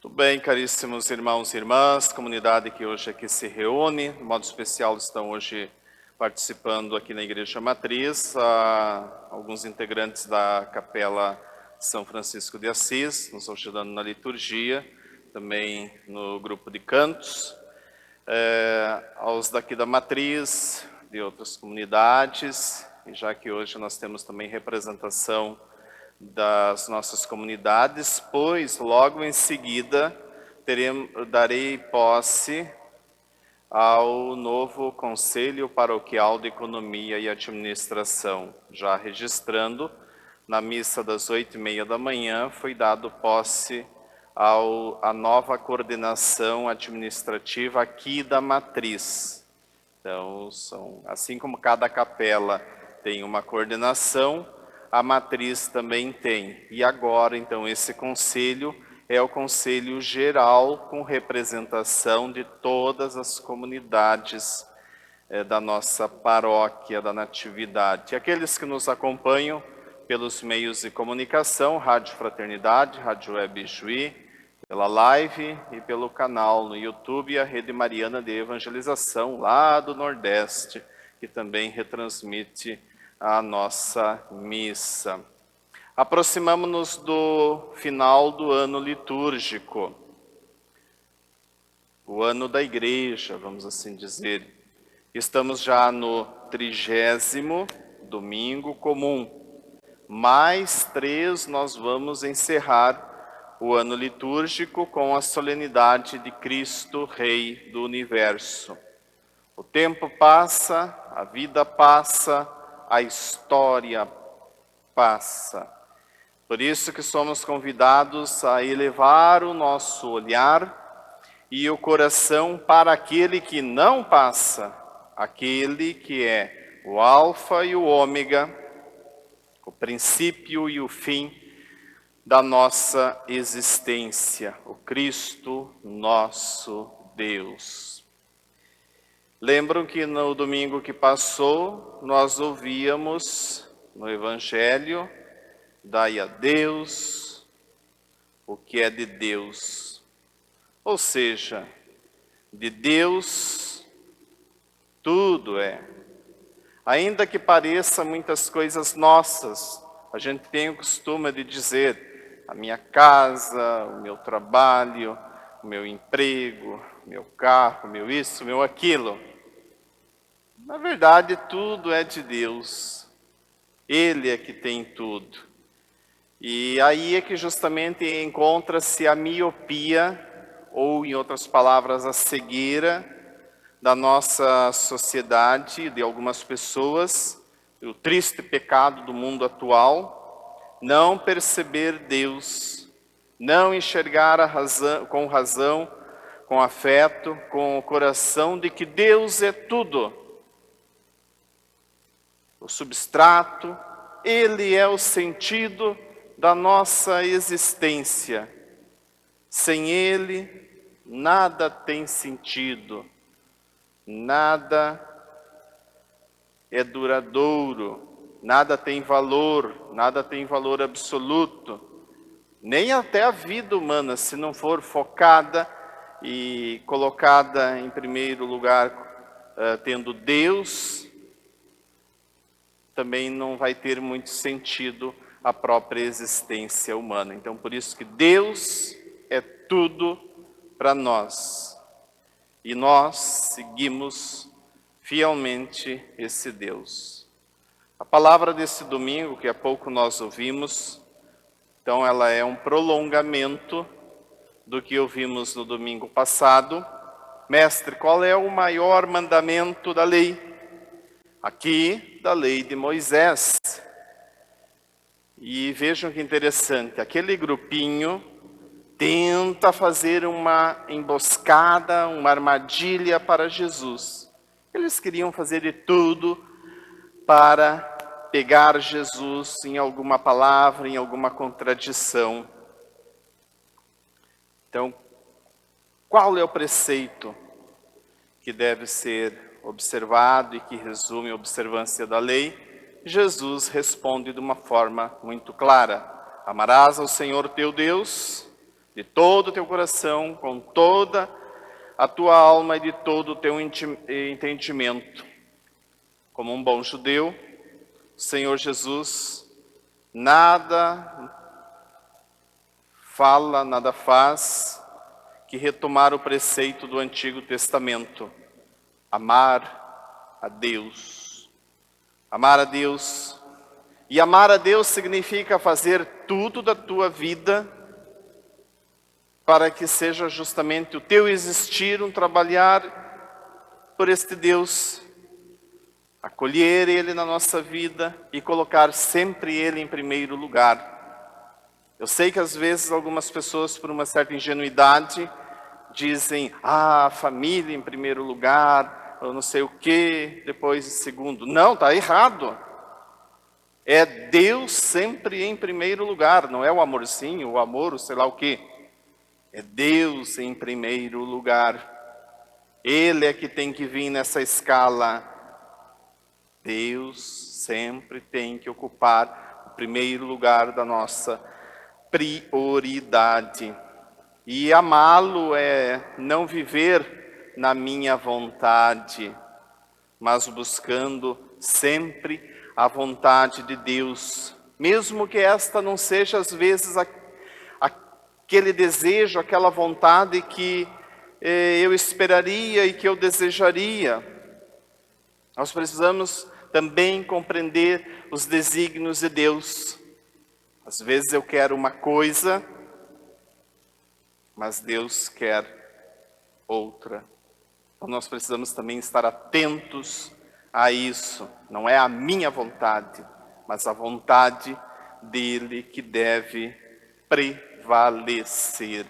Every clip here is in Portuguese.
Tudo bem, caríssimos irmãos e irmãs, comunidade que hoje aqui se reúne, de modo especial estão hoje participando aqui na Igreja Matriz, alguns integrantes da Capela São Francisco de Assis, nos ajudando na liturgia, também no grupo de cantos, aos daqui da Matriz, de outras comunidades, e já que hoje nós temos também representação das nossas comunidades, pois logo em seguida darei posse ao novo Conselho Paroquial de Economia e Administração. Já registrando, na missa das 8h30 da manhã, foi dado posse à nova coordenação administrativa aqui da Matriz. Então, assim como cada capela tem uma coordenação, a Matriz também tem. E agora, então, esse conselho é o conselho geral com representação de todas as comunidades da nossa paróquia da Natividade. Aqueles que nos acompanham pelos meios de comunicação, Rádio Fraternidade, Rádio Web Juí, pela live e pelo canal no YouTube, a Rede Mariana de Evangelização, lá do Nordeste, que também retransmite a nossa missa. Aproximamo-nos do final do ano litúrgico, o ano da Igreja, vamos assim dizer. Estamos já no 30º domingo comum. Mais 3 nós vamos encerrar o ano litúrgico com a solenidade de Cristo, Rei do Universo. O tempo passa, a vida passa, a história passa. Por isso que somos convidados a elevar o nosso olhar e o coração para aquele que não passa, aquele que é o Alfa e o Ômega, o princípio e o fim da nossa existência, o Cristo nosso Deus. Lembram que no domingo que passou, nós ouvíamos no Evangelho: dai a Deus o que é de Deus. Ou seja, de Deus tudo é. Ainda que pareça muitas coisas nossas, a gente tem o costume de dizer: a minha casa, o meu trabalho, o meu emprego, o meu carro, o meu isso, o meu aquilo. Na verdade, tudo é de Deus. Ele é que tem tudo. E aí é que justamente encontra-se a miopia, ou em outras palavras, a cegueira da nossa sociedade, de algumas pessoas, o triste pecado do mundo atual, não perceber Deus, não enxergar com razão, com afeto, com o coração de que Deus é tudo. O substrato, Ele é o sentido da nossa existência. Sem Ele, nada tem sentido, nada é duradouro, nada tem valor absoluto. Nem até a vida humana, se não for focada e colocada em primeiro lugar, tendo Deus, também não vai ter muito sentido a própria existência humana. Então, por isso que Deus é tudo para nós. E nós seguimos fielmente esse Deus. A palavra desse domingo, que há pouco nós ouvimos, então ela é um prolongamento do que ouvimos no domingo passado. Mestre, qual é o maior mandamento da lei? Aqui, da lei de Moisés. E vejam que interessante, aquele grupinho tenta fazer uma emboscada, uma armadilha para Jesus. Eles queriam fazer de tudo para pegar Jesus em alguma palavra, em alguma contradição. Então, qual é o preceito que deve ser observado e que resume a observância da lei? Jesus responde de uma forma muito clara: amarás ao Senhor teu Deus de todo o teu coração, com toda a tua alma e de todo o teu entendimento. Como um bom judeu, o Senhor Jesus nada fala, nada faz que retomar o preceito do Antigo Testamento: amar a Deus. Amar a Deus. E amar a Deus significa fazer tudo da tua vida para que seja justamente o teu existir um trabalhar por este Deus, acolher Ele na nossa vida e colocar sempre Ele em primeiro lugar. Eu sei que às vezes algumas pessoas, por uma certa ingenuidade, dizem: a família em primeiro lugar, ou não sei o que, depois em segundo. Não, está errado. É Deus sempre em primeiro lugar, não é o amorzinho, o amor, o sei lá o quê. É Deus em primeiro lugar. Ele é que tem que vir nessa escala. Deus sempre tem que ocupar o primeiro lugar da nossa prioridade. E amá-lo é não viver na minha vontade, mas buscando sempre a vontade de Deus, mesmo que esta não seja às vezes aquele desejo, aquela vontade que eu esperaria e que eu desejaria. Nós precisamos também compreender os desígnios de Deus. Às vezes eu quero uma coisa, mas Deus quer outra. Então nós precisamos também estar atentos a isso. Não é a minha vontade, mas a vontade dele que deve prevalecer.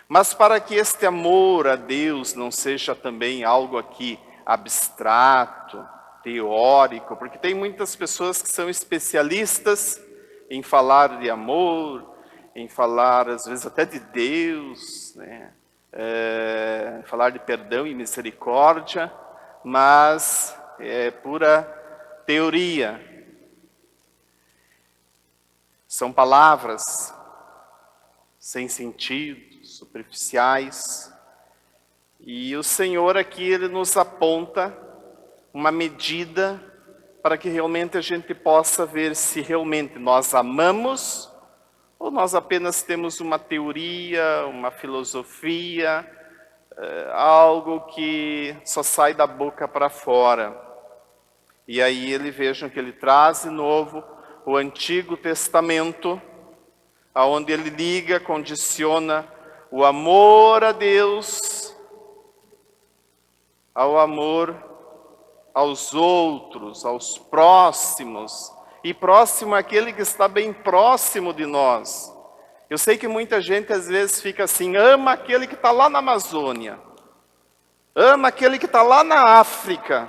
Mas para que este amor a Deus não seja também algo aqui abstrato, teórico, porque tem muitas pessoas que são especialistas em falar de amor, em falar às vezes até de Deus, né? Falar de perdão e misericórdia, mas é pura teoria. São palavras sem sentido, superficiais. E o Senhor aqui, Ele nos aponta uma medida para que realmente a gente possa ver se realmente nós amamos ou nós apenas temos uma teoria, uma filosofia, algo que só sai da boca para fora. E aí vejam que ele traz de novo o Antigo Testamento, aonde ele liga, condiciona o amor a Deus ao amor aos outros, aos próximos. E próximo é aquele que está bem próximo de nós. Eu sei que muita gente às vezes fica assim: ama aquele que está lá na Amazônia, ama aquele que está lá na África,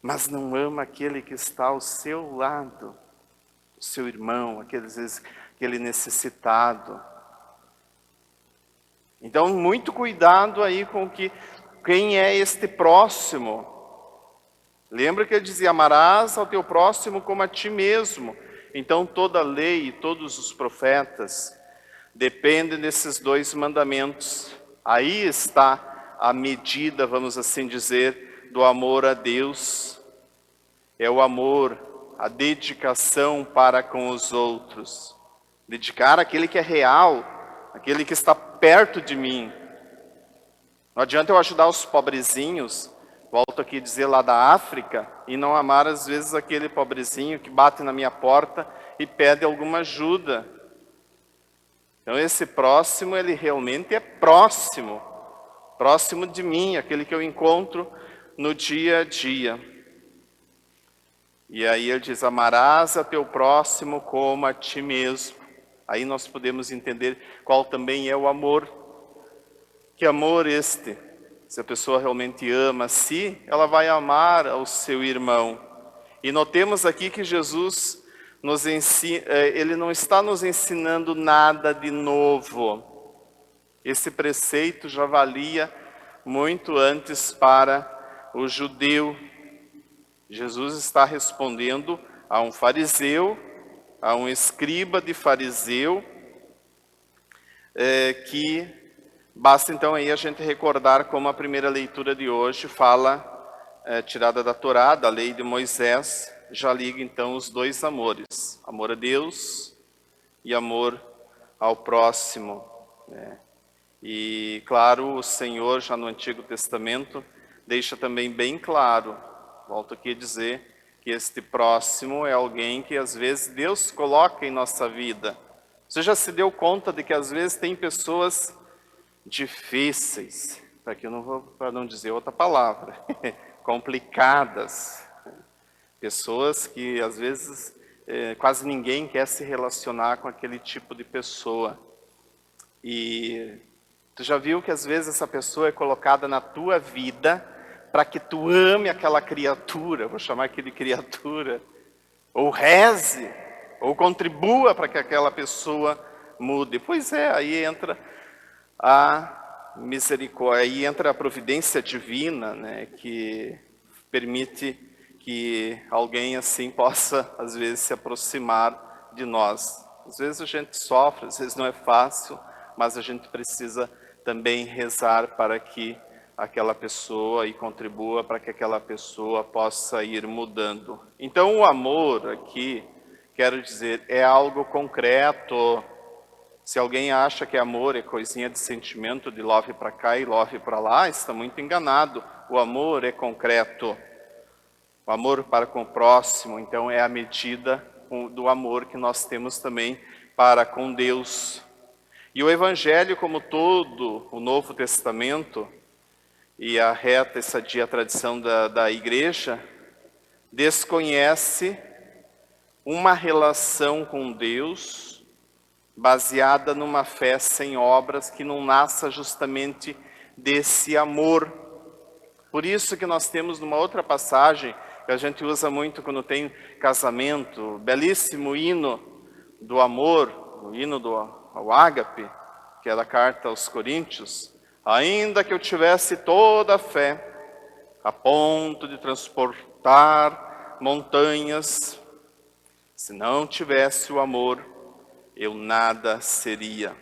mas não ama aquele que está ao seu lado, o seu irmão, aquele necessitado. Então, muito cuidado aí com quem é este próximo. Lembra que ele dizia: amarás ao teu próximo como a ti mesmo. Então toda a lei e todos os profetas dependem desses dois mandamentos. Aí está a medida, vamos assim dizer, do amor a Deus. É o amor, a dedicação para com os outros. Dedicar àquele que é real, aquele que está perto de mim. Não adianta eu ajudar os pobrezinhos, volto aqui a dizer, lá da África, e não amar às vezes aquele pobrezinho que bate na minha porta e pede alguma ajuda. Então esse próximo, ele realmente é próximo, próximo de mim, aquele que eu encontro no dia a dia. E aí ele diz: amarás a teu próximo como a ti mesmo. Aí nós podemos entender qual também é o amor. Que amor este? Se a pessoa realmente ama a si, ela vai amar ao seu irmão. E notemos aqui que Jesus nos ensina, ele não está nos ensinando nada de novo. Esse preceito já valia muito antes para o judeu. Jesus está respondendo a um fariseu, a um escriba de fariseu, que basta então aí a gente recordar como a primeira leitura de hoje fala, tirada da Torá, da lei de Moisés, já liga então os dois amores, amor a Deus e amor ao próximo, né? E claro, o Senhor já no Antigo Testamento deixa também bem claro, volto aqui a dizer, que este próximo é alguém que às vezes Deus coloca em nossa vida. Você já se deu conta de que às vezes tem pessoas difíceis, para não dizer outra palavra, complicadas, pessoas que às vezes quase ninguém quer se relacionar com aquele tipo de pessoa. E tu já viu que às vezes essa pessoa é colocada na tua vida para que tu ame aquela criatura, vou chamar aqui de criatura, ou reze, ou contribua para que aquela pessoa mude. Pois é, aí entra a misericórdia, aí entra a providência divina, né, que permite que alguém assim possa, às vezes, se aproximar de nós. Às vezes a gente sofre, às vezes não é fácil, mas a gente precisa também rezar para que aquela pessoa e contribua para que aquela pessoa possa ir mudando. Então o amor aqui, quero dizer, é algo concreto. Se alguém acha que amor é coisinha de sentimento, de love para cá e love para lá, está muito enganado. O amor é concreto. O amor para com o próximo, então, é a medida do amor que nós temos também para com Deus. E o Evangelho, como todo o Novo Testamento, e a reta e sadia tradição da Igreja, desconhece uma relação com Deus baseada numa fé sem obras que não nasça justamente desse amor. Por isso que nós temos numa outra passagem, que a gente usa muito quando tem casamento, belíssimo hino do amor, o hino ao ágape, que é da carta aos Coríntios. Ainda que eu tivesse toda a fé, a ponto de transportar montanhas, se não tivesse o amor, eu nada seria.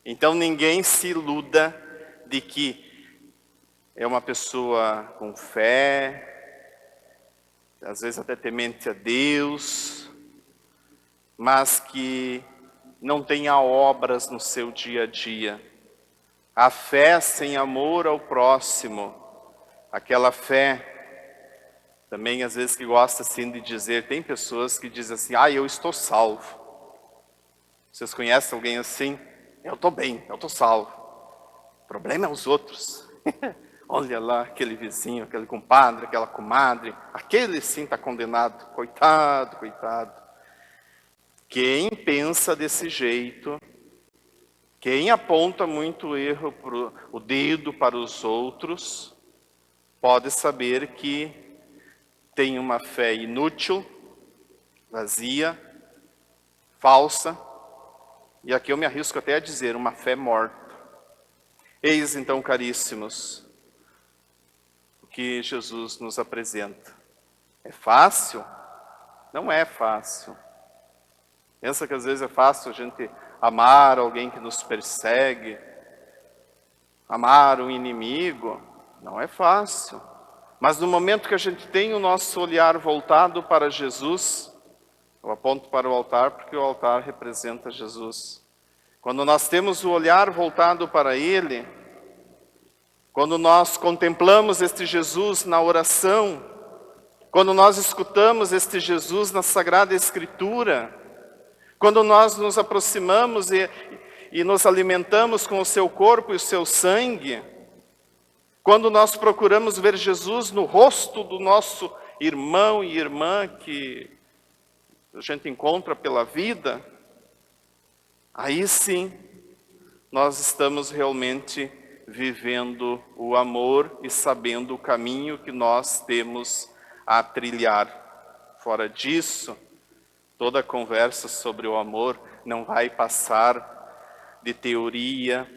Então ninguém se iluda de que é uma pessoa com fé, às vezes até temente a Deus, mas que não tenha obras no seu dia a dia. A fé sem amor ao próximo, aquela fé, também às vezes que gosta assim de dizer, tem pessoas que dizem assim, eu estou salvo. Vocês conhecem alguém assim? Eu estou bem, eu estou salvo. O problema é os outros. Olha lá aquele vizinho, aquele compadre, aquela comadre, aquele sim está condenado. Coitado, coitado. Quem pensa desse jeito, quem aponta muito o dedo para os outros, pode saber que tem uma fé inútil, vazia, falsa, e aqui eu me arrisco até a dizer, uma fé morta. Eis então, caríssimos, o que Jesus nos apresenta. É fácil? Não é fácil. Pensa que às vezes é fácil a gente amar alguém que nos persegue, amar um inimigo, não é fácil. Mas no momento que a gente tem o nosso olhar voltado para Jesus, eu aponto para o altar porque o altar representa Jesus. Quando nós temos o olhar voltado para Ele, quando nós contemplamos este Jesus na oração, quando nós escutamos este Jesus na Sagrada Escritura, quando nós nos aproximamos e nos alimentamos com o seu corpo e o seu sangue, quando nós procuramos ver Jesus no rosto do nosso irmão e irmã que a gente encontra pela vida, aí sim nós estamos realmente vivendo o amor e sabendo o caminho que nós temos a trilhar. Fora disso, toda conversa sobre o amor não vai passar de teoria,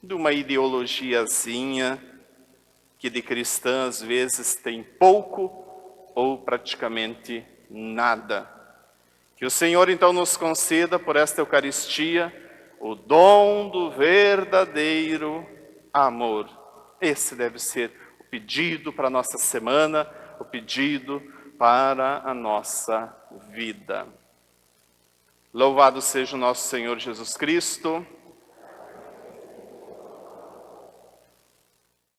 de uma ideologiazinha que de cristã às vezes tem pouco ou praticamente nada. Que o Senhor então nos conceda por esta Eucaristia o dom do verdadeiro amor. Esse deve ser o pedido para a nossa semana, o pedido para a nossa vida. Louvado seja o nosso Senhor Jesus Cristo.